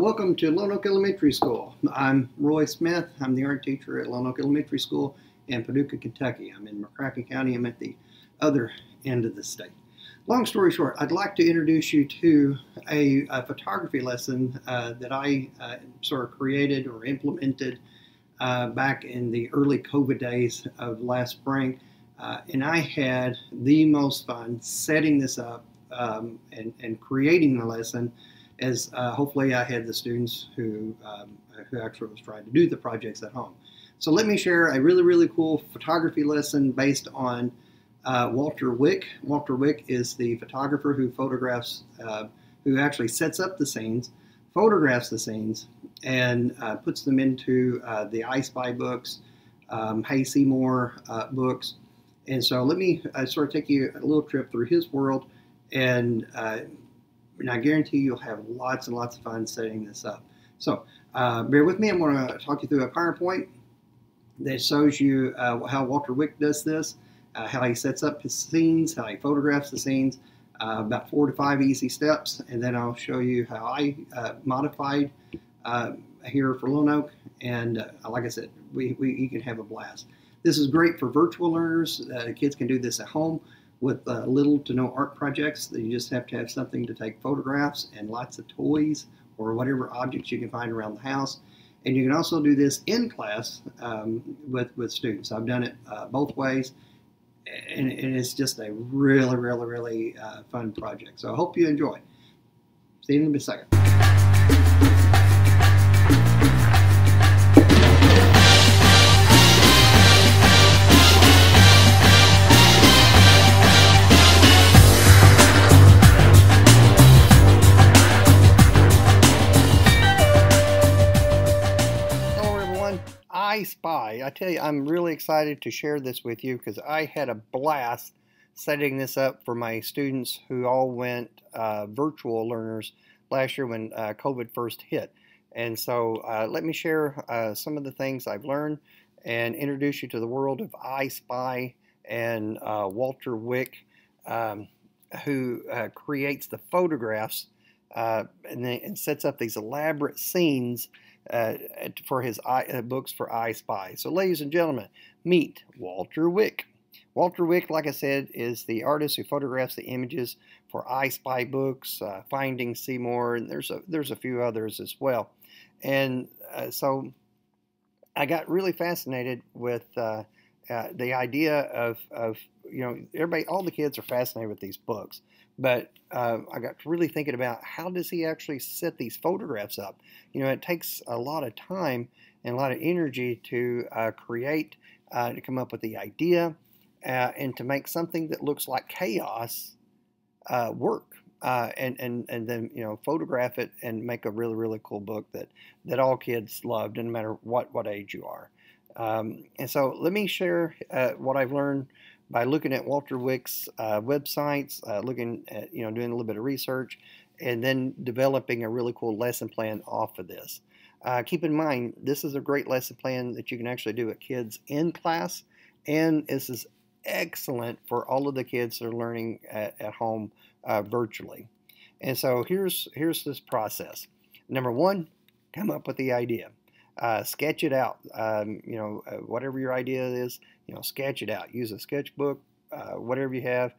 Welcome to Lone Oak Elementary School. I'm Roy Smith. I'm the art teacher at Lone Oak Elementary School in Paducah, Kentucky. I'm in McCracken County. I'm at the other end of the state. Long story short, I'd like to introduce you to a photography lesson that I sort of created or implemented back in the early COVID days of last spring. And I had the most fun setting this up and creating the lesson, as hopefully I had the students who actually was trying to do the projects at home. So let me share a really cool photography lesson based on Walter Wick. Walter Wick is the photographer who photographs, who actually sets up the scenes, photographs the scenes, and puts them into the I Spy books, Hay Seymour books. And so let me sort of take you a little trip through his world, and I guarantee you'll have lots and lots of fun setting this up. So bear with me. I'm going to talk you through a PowerPoint that shows you how Walter Wick does this, how he sets up his scenes, how he photographs the scenes, about 4 to 5 easy steps, and then I'll show you how I modified here for Lone Oak. And like I said, you can have a blast. This is great for virtual learners. Kids can do this at home with little to no art projects. You just have to have something to take photographs and lots of toys or whatever objects you can find around the house. And you can also do this in class with students. I've done it both ways, and it's just a really fun project. So I hope you enjoy. See you in a second. I Spy. I tell you, I'm really excited to share this with you because I had a blast setting this up for my students who all went virtual learners last year when COVID first hit. And so let me share some of the things I've learned and introduce you to the world of I Spy and Walter Wick, who creates the photographs and sets up these elaborate scenes for his books for I Spy. So ladies and gentlemen, meet Walter Wick. Walter Wick, like I said, is the artist who photographs the images for I Spy books, Finding Seymour, and there's a few others as well. And so I got really fascinated with the idea of everybody, all the kids are fascinated with these books, but I got really thinking about how does he actually set these photographs up. It takes a lot of time and a lot of energy to create, to come up with the idea, and to make something that looks like chaos work, and then photograph it and make a really cool book that all kids loved, no matter what age you are. And so let me share what I've learned by looking at Walter Wick's websites, looking at, doing a little bit of research, and then developing a really cool lesson plan off of this. Keep in mind, this is a great lesson plan that you can actually do with kids in class, and this is excellent for all of the kids that are learning at home virtually. And so here's this process. Number one, come up with the idea. Sketch it out. Whatever your idea is, sketch it out. Use a sketchbook, whatever you have.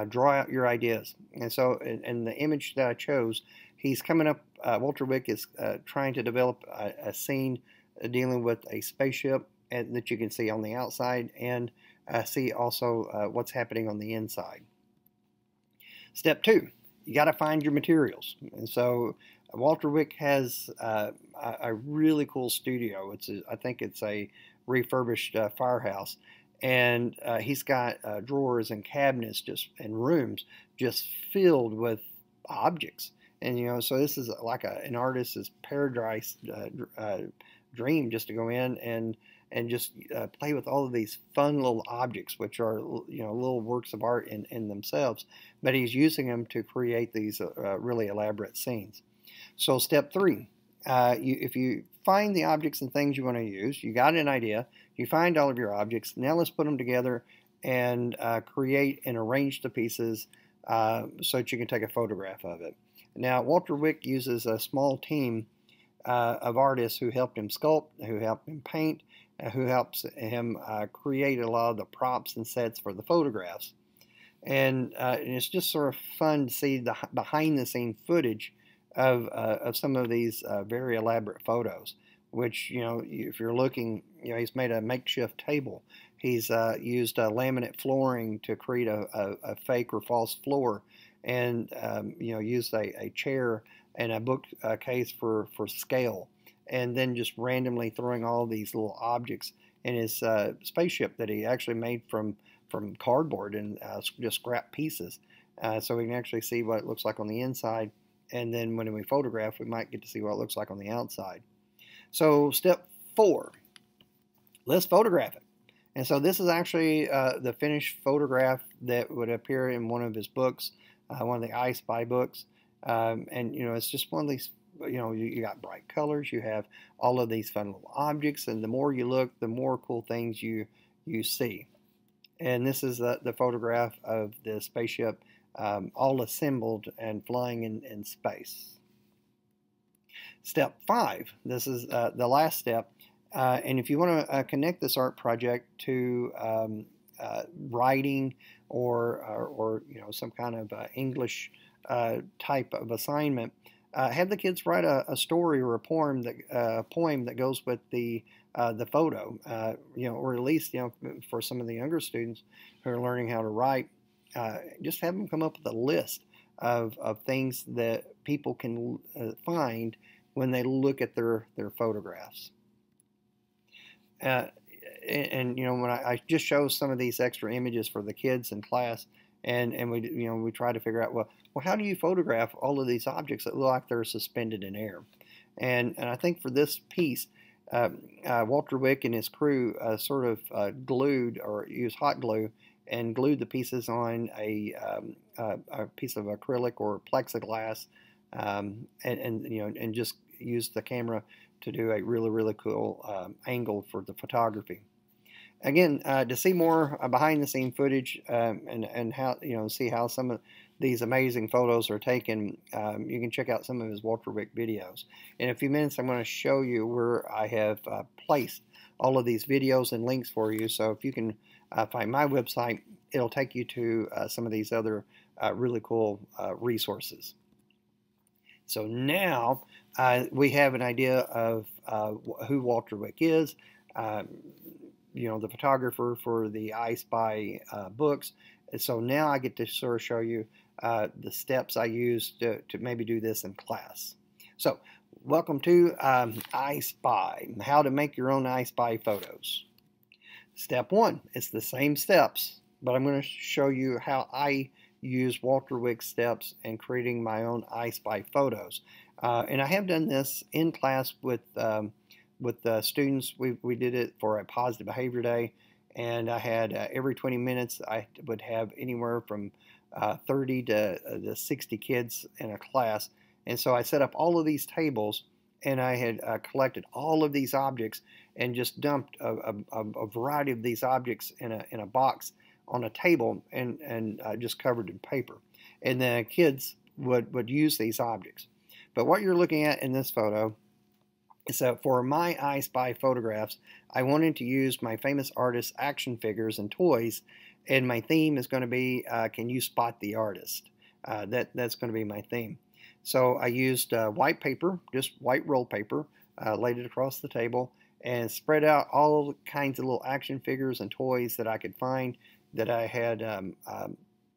Draw out your ideas. And so, in the image that I chose, he's coming up. Walter Wick is trying to develop a scene dealing with a spaceship that you can see on the outside, and see also what's happening on the inside. Step two, you got to find your materials. And so Walter Wick has a really cool studio. I think it's a refurbished firehouse, and he's got drawers and cabinets and rooms just filled with objects. And so this is like an artist's paradise dream, just to go in and just play with all of these fun little objects, which are little works of art in themselves. But he's using them to create these really elaborate scenes. So step three, if you find the objects and things you want to use, you got an idea, you find all of your objects, now let's put them together and create and arrange the pieces so that you can take a photograph of it. Now, Walter Wick uses a small team of artists who helped him sculpt, who helped him paint, who helps him create a lot of the props and sets for the photographs. And it's just sort of fun to see the behind-the-scene footage of some of these very elaborate photos. Which, you know, if you're looking, you know, he's made a makeshift table. He's used laminate flooring to create a fake or false floor, and you know, used a chair and a bookcase for scale, and then just randomly throwing all these little objects in his spaceship that he actually made from cardboard and just scrap pieces, so we can actually see what it looks like on the inside, and then when we photograph, we might get to see what it looks like on the outside. So step 4, let's photograph it. And so this is actually the finished photograph that would appear in one of his books, one of the I Spy books. And, you know, it's just one of these, you know, you got bright colors, you have all of these fun little objects, and the more you look, the more cool things you see. And this is the photograph of the spaceship all assembled and flying in space. Step 5, this is the last step, and if you want to connect this art project to writing or you know, some kind of English type of assignment, have the kids write a story or a poem that goes with the photo, you know, or at least, you know, for some of the younger students who are learning how to write, just have them come up with a list of things that people can find when they look at their photographs. And you know, when I just show some of these extra images for the kids in class, and we, you know, we try to figure out, well, how do you photograph all of these objects that look like they're suspended in air? And I think for this piece, Walter Wick and his crew sort of glued or used hot glue and glued the pieces on a piece of acrylic or plexiglass, and you know, and just used the camera to do a really cool angle for the photography. Again, to see more behind-the-scene footage and how, you know, see how some of these amazing photos are taken, you can check out some of his Walter Wick videos. In a few minutes, I'm going to show you where I have placed all of these videos and links for you. So if you can find my website, it'll take you to some of these other really cool resources. So now we have an idea of who Walter Wick is, you know, the photographer for the I Spy books. And so now I get to sort of show you the steps I used to maybe do this in class. So welcome to I Spy, how to make your own I Spy photos. Step 1, it's the same steps, but I'm going to show you how I use Walter Wick steps in creating my own I Spy photos. And I have done this in class with students. We did it for a positive behavior day, and I had every 20 minutes I would have anywhere from 30 to 60 kids in a class. And so I set up all of these tables, and I had collected all of these objects and just dumped a variety of these objects in a box on a table and just covered in paper. And the kids would use these objects. But what you're looking at in this photo is that for my I Spy photographs, I wanted to use my famous artist action figures and toys, and my theme is going to be, can you spot the artist? That's going to be my theme. So I used white paper, just white roll paper, laid it across the table, and spread out all kinds of little action figures and toys that I could find that I had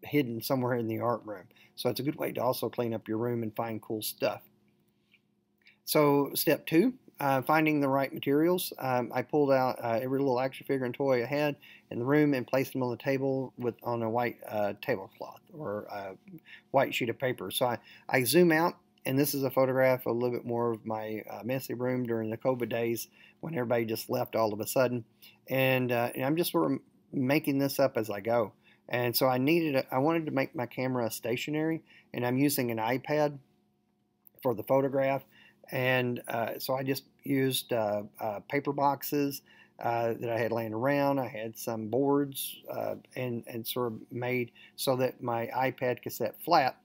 hidden somewhere in the art room. So it's a good way to also clean up your room and find cool stuff. So step 2, finding the right materials. I pulled out every little action figure and toy I had in the room and placed them on the table on a white tablecloth or a white sheet of paper. So I zoom out, and this is a photograph a little bit more of my messy room during the COVID days when everybody just left all of a sudden. And I'm just sort of making this up as I go. And so I wanted to make my camera stationary, and I'm using an iPad for the photograph. And so I just used paper boxes that I had laying around. I had some boards and sort of made so that my iPad could set flat.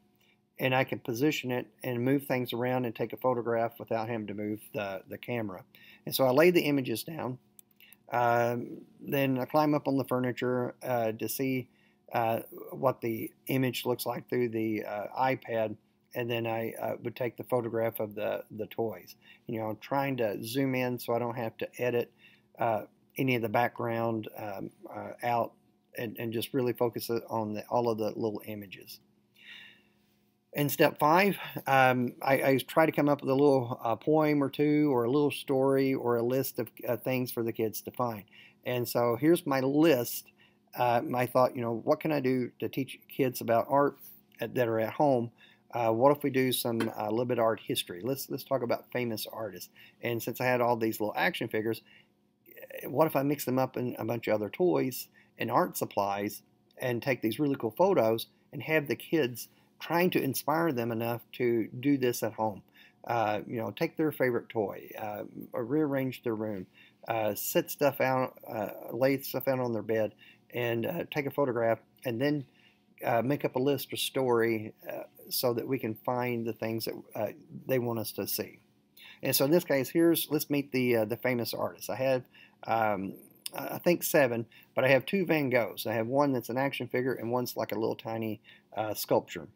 and I can position it and move things around and take a photograph without having to move the camera. And so I lay the images down. Then I climb up on the furniture to see what the image looks like through the iPad, and then I would take the photograph of the toys. You know, trying to zoom in so I don't have to edit any of the background out, and just really focus on all of the little images. In step 5, I try to come up with a little poem or two, or a little story, or a list of things for the kids to find. And so here's my list. I thought, you know, what can I do to teach kids about art that are at home? What if we do some a little bit of art history? Let's talk about famous artists. And since I had all these little action figures, what if I mix them up in a bunch of other toys and art supplies, and take these really cool photos and have the kids trying to inspire them enough to do this at home. You know, take their favorite toy, or rearrange their room, set stuff out, lay stuff out on their bed, and take a photograph, and then make up a list or story so that we can find the things that they want us to see. And so in this case, let's meet the famous artists. I have I think 7, but I have 2 Van Goghs. I have one that's an action figure, and one's like a little tiny sculpture.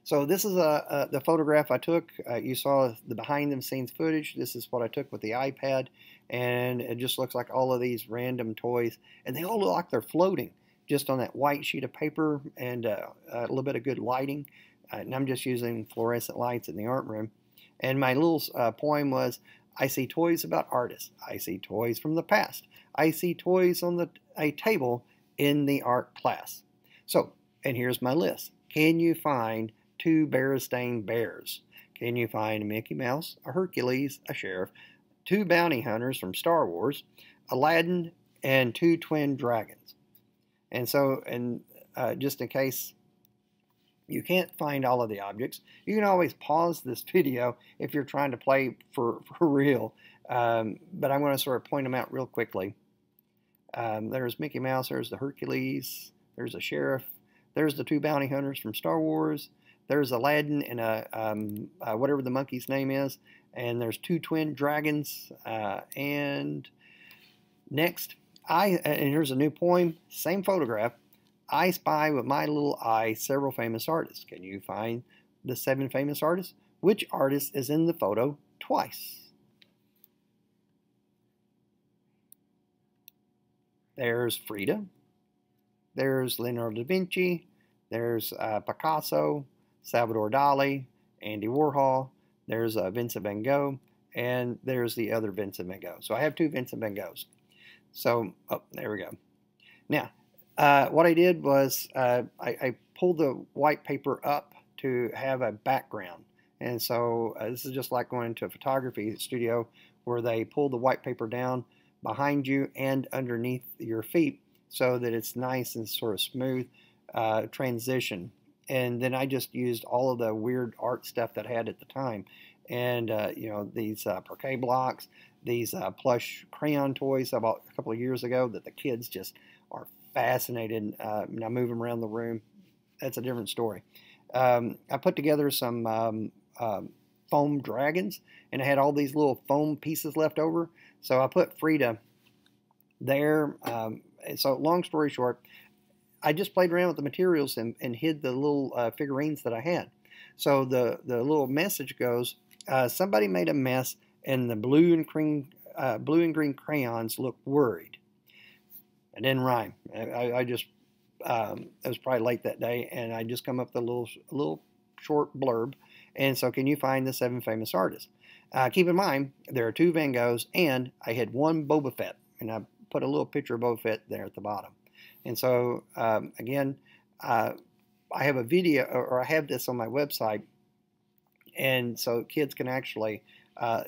So this is the photograph I took. You saw the behind-the-scenes footage. This is what I took with the iPad, and it just looks like all of these random toys, and they all look like they're floating just on that white sheet of paper, and a little bit of good lighting. And I'm just using fluorescent lights in the art room. And my little poem was, I see toys about artists. I see toys from the past. I see toys on a table in the art class. So, and here's my list. Can you find 2 Berenstain Bears? Can you find a Mickey Mouse, a Hercules, a sheriff, 2 bounty hunters from Star Wars, Aladdin, and 2 twin dragons? And so, just in case you can't find all of the objects, you can always pause this video if you're trying to play for real. But I'm going to sort of point them out real quickly. There's Mickey Mouse, there's the Hercules, there's the sheriff, there's the 2 bounty hunters from Star Wars, there's Aladdin and whatever the monkey's name is, and there's 2 twin dragons. And next, and here's a new poem, same photograph. I spy with my little eye several famous artists. Can you find the 7 famous artists? Which artist is in the photo twice? There's Frida. There's Leonardo da Vinci. There's Picasso, Salvador Dali, Andy Warhol. There's Vincent van Gogh. And there's the other Vincent van Gogh. So I have 2 Vincent van Goghs. So, oh, there we go. Now, what I did was I pulled the white paper up to have a background. And so this is just like going to a photography studio where they pull the white paper down behind you and underneath your feet so that it's nice and sort of smooth transition. And then I just used all of the weird art stuff that I had at the time. And, you know, these parquet blocks, these plush crayon toys I bought a couple of years ago that the kids just are fascinated. And I move them around the room. That's a different story. I put together some foam dragons, and I had all these little foam pieces left over. So I put Frida there. So long story short, I just played around with the materials and hid the little figurines that I had. So the little message goes, somebody made a mess and the blue and green crayons look worried. It didn't rhyme. I just, it was probably late that day, and I just come up with a little short blurb. And so, can you find the 7 famous artists? Keep in mind, there are 2 Van Goghs, and I had 1 Boba Fett, and I put a little picture of Boba Fett there at the bottom. And so, again, I have a video, or I have this on my website, and so kids can actually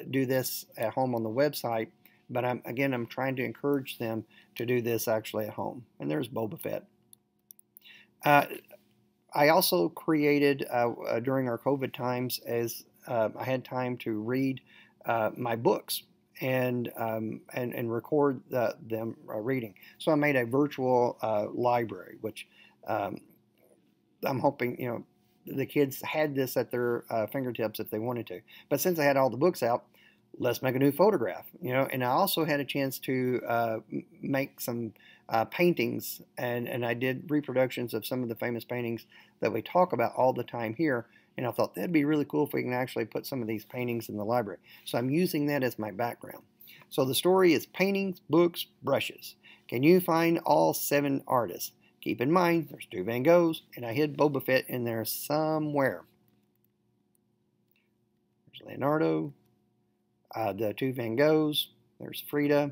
do this at home on the website. But I'm trying to encourage them to do this actually at home. And there's Boba Fett. I also created during our COVID times, as I had time to read my books and record them reading. So I made a virtual library, which I'm hoping, the kids had this at their fingertips if they wanted to. But since I had all the books out, let's make a new photograph, you know. And I also had a chance to make some paintings, and I did reproductions of some of the famous paintings that we talk about all the time here. And I thought that'd be really cool if we can actually put some of these paintings in the library. So I'm using that as my background. So the story is paintings, books, brushes. Can you find all 7 artists? Keep in mind, there's 2 Van Goghs, and I hid Boba Fett in there somewhere. There's Leonardo, the 2 Van Goghs, there's Frida,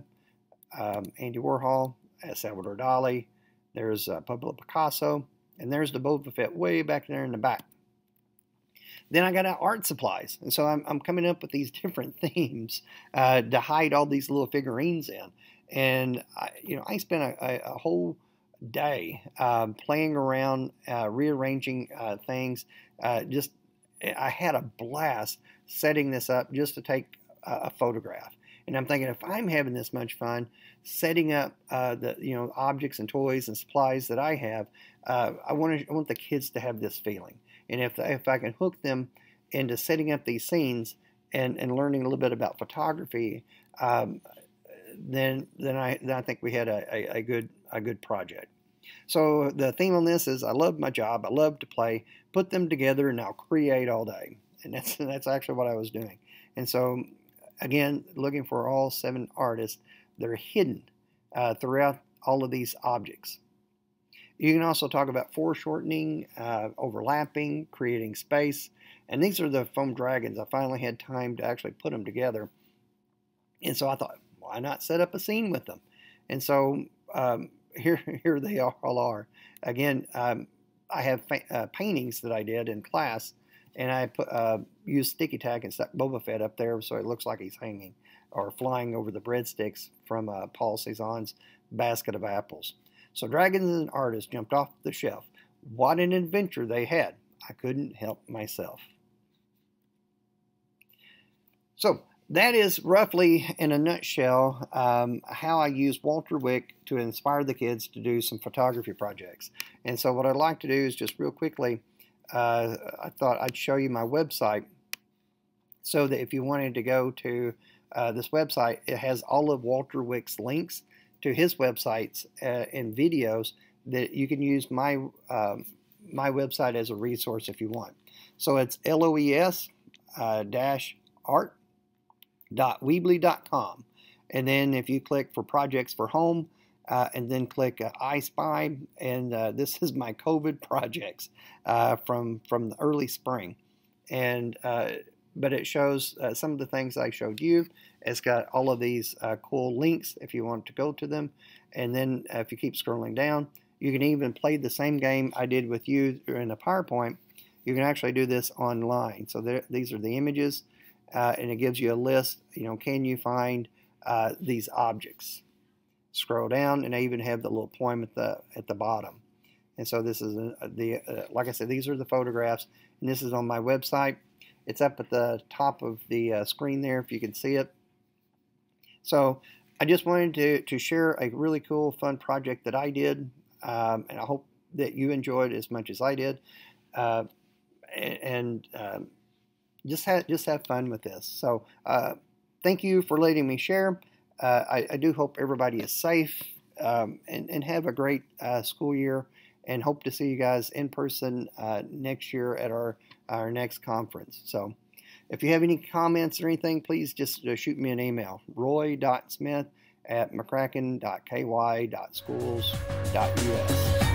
Andy Warhol, Salvador Dali, there's Pablo Picasso, and there's the Boba Fett way back there in the back. Then I got out art supplies, and so I'm coming up with these different themes to hide all these little figurines in. And I spent a whole day playing around, rearranging things. I had a blast setting this up just to take a photograph. And I'm thinking, if I'm having this much fun setting up the objects and toys and supplies that I have, I want the kids to have this feeling. And if I can hook them into setting up these scenes and learning a little bit about photography, then I think we had a good project. So the theme on this is, I love my job, I love to play, put them together, and I'll create all day. And that's actually what I was doing. And so again, looking for all 7 artists. They're hidden throughout all of these objects. You can also talk about foreshortening, overlapping, creating space. And these are the foam dragons. I finally had time to actually put them together. And so I thought, why not set up a scene with them? And so here they all are. Again, I have paintings that I did in class, and I used sticky tack and stuck Boba Fett up there so it looks like he's hanging or flying over the breadsticks from Paul Cézanne's Basket of Apples. So dragons and artists jumped off the shelf. What an adventure they had. I couldn't help myself. So that is roughly, in a nutshell, how I use Walter Wick to inspire the kids to do some photography projects. And so what I'd like to do is just real quickly, I thought I'd show you my website, so that if you wanted to go to this website, it has all of Walter Wick's links to his websites and videos that you can use my website as a resource if you want. So it's loes-art.weebly.com, and then if you click for projects for home, and then click I Spy, and this is my COVID projects from the early spring, and but it shows some of the things I showed you. It's got all of these cool links if you want to go to them, and then if you keep scrolling down, you can even play the same game I did with you in a PowerPoint. You can actually do this online. So these are the images, and it gives you a list. Can you find these objects? Scroll down, and I even have the little poem at the bottom. And so this is like I said, these are the photographs, and this is on my website. It's up at the top of the screen there, if you can see it. So I just wanted to share a really cool, fun project that I did, and I hope that you enjoyed as much as I did, and just have fun with this. So thank you for letting me share. I do hope everybody is safe, and have a great school year, and hope to see you guys in person next year at our next conference. So if you have any comments or anything, please just shoot me an email, roy.smith@mccracken.ky.schools.us.